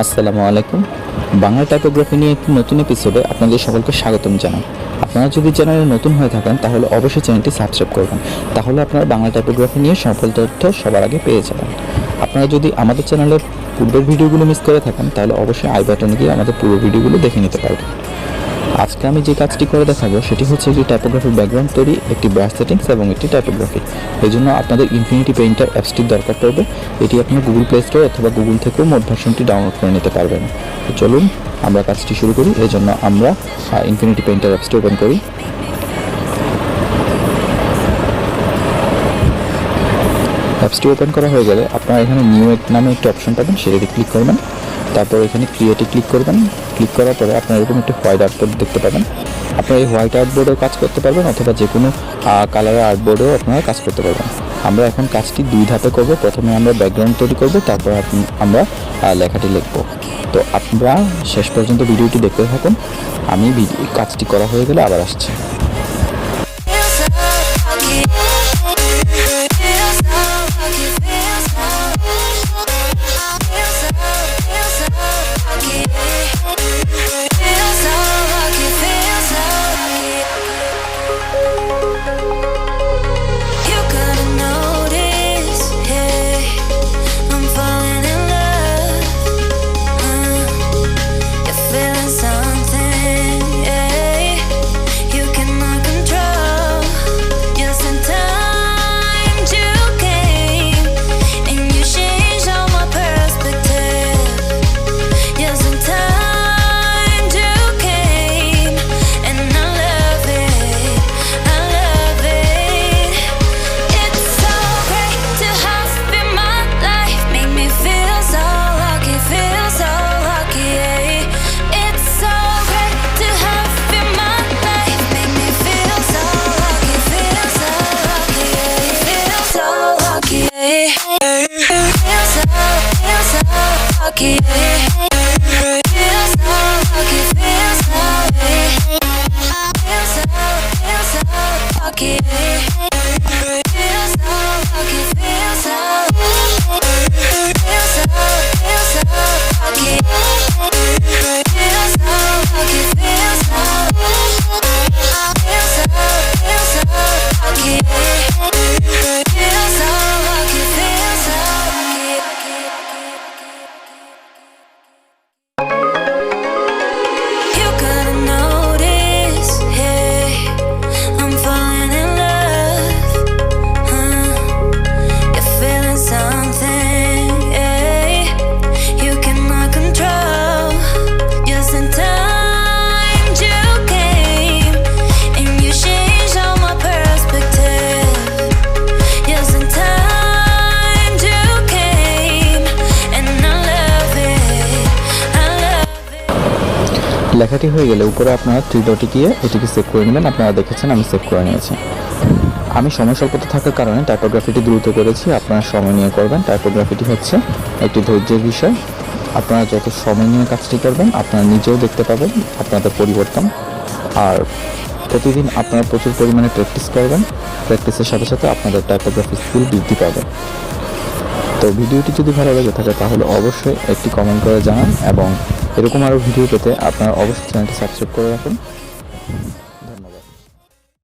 আসসালামু আলাইকুম। বাংলা টাইপোগ্রাফি নিয়ে একটি নতুন এপিসোডে আপনাদের সকলকে স্বাগতম জানাই। আপনারা যদি চ্যানেলে নতুন হয়ে থাকেন তাহলে অবশ্যই চ্যানেলটি সাবস্ক্রাইব করবেন, তাহলে আপনারা বাংলা টাইপোগ্রাফি নিয়ে সকল তথ্য সবার আগে পেয়ে যাবেন। আপনারা যদি আমাদের চ্যানেলের পূর্বের ভিডিওগুলো মিস করে থাকেন তাহলে অবশ্যই আই বাটনে গিয়ে আমাদের পুরো ভিডিওগুলো দেখে নিতে পারবেন। আজকে আমি যে কাজটি করে দেখাবো সেটি হচ্ছে একটি টাইপোগ্রাফি ব্যাকগ্রাউন্ড তৈরি, একটি ব্রাশ সেটিংস এবং একটি টাইপোগ্রাফি। এই জন্য আপনাদের ইনফিনিটি পেইন্টার অ্যাপসটির দরকার পড়বে। এটি আপনার গুগল প্লে স্টোর অথবা গুগল থেকেও মোড ভার্সনটি ডাউনলোড করে নিতে পারবেন। তো চলুন আমরা কাজটি শুরু করি। এই জন্য আমরা ইনফিনিটি পেইন্টার অ্যাপসটি ওপেন করি। অ্যাপসটি ওপেন করা হয়ে গেলে আপনারা এখানে নিউ নামে একটি অপশন পাবেন, সেটাতে ক্লিক করবেন। তারপর এখানে ক্রিয়েটে ক্লিক করবেন। ক্লিক করার পরে আপনারা এরকম একটি হোয়াইট আর্টবোর্ড দেখতে পাবেন। আপনারা এই হোয়াইট আর্টবোর্ডেও কাজ করতে পারবেন অথবা যে কোনো কালারের আর্টবোর্ডেও আপনারা কাজ করতে পারবেন। আমরা এখন কাজটি দুই ধাপে করব। প্রথমে আমরা ব্যাকগ্রাউন্ড তৈরি করব, তারপর আমরা লেখাটি লিখব। তো আপনারা শেষ পর্যন্ত ভিডিওটি দেখতে থাকুন। আমি কাজটি করা হয়ে গেলে আবার আসছি। লেখাটি হয়ে গেলে উপরে আপনারা 3 ডটে গিয়ে এটিকে সেভ করে নেবেন। আপনারা দেখেছেন আমি সেভ করে নিয়েছি। আমি সময় স্বল্পতা থাকার কারণে টাইপোগ্রাফিটি দ্রুত করেছি। আপনারা সময় নিয়ে করবেন। টাইপোগ্রাফিটি হচ্ছে একটি ধৈর্যের বিষয়। আপনারা যত সময় নিয়ে কাজটি করবেন আপনারা নিজেও দেখতে পাবেন আপনাদের পরিবর্তন। আর প্রতিদিন আপনারা প্রচুর পরিমাণে প্র্যাকটিস করবেন। প্র্যাকটিসের সাথে সাথে আপনাদের টাইপোগ্রাফি স্কিল বৃদ্ধি পাবে। তো ভিডিওটি যদি ভালো লেগে থাকে তাহলে অবশ্যই একটি কমেন্ট করে জানান এবং এরকম আরও ভিডিও পেতে আপনারা অবশ্যই চ্যানেলটি সাবস্ক্রাইব করে রাখুন।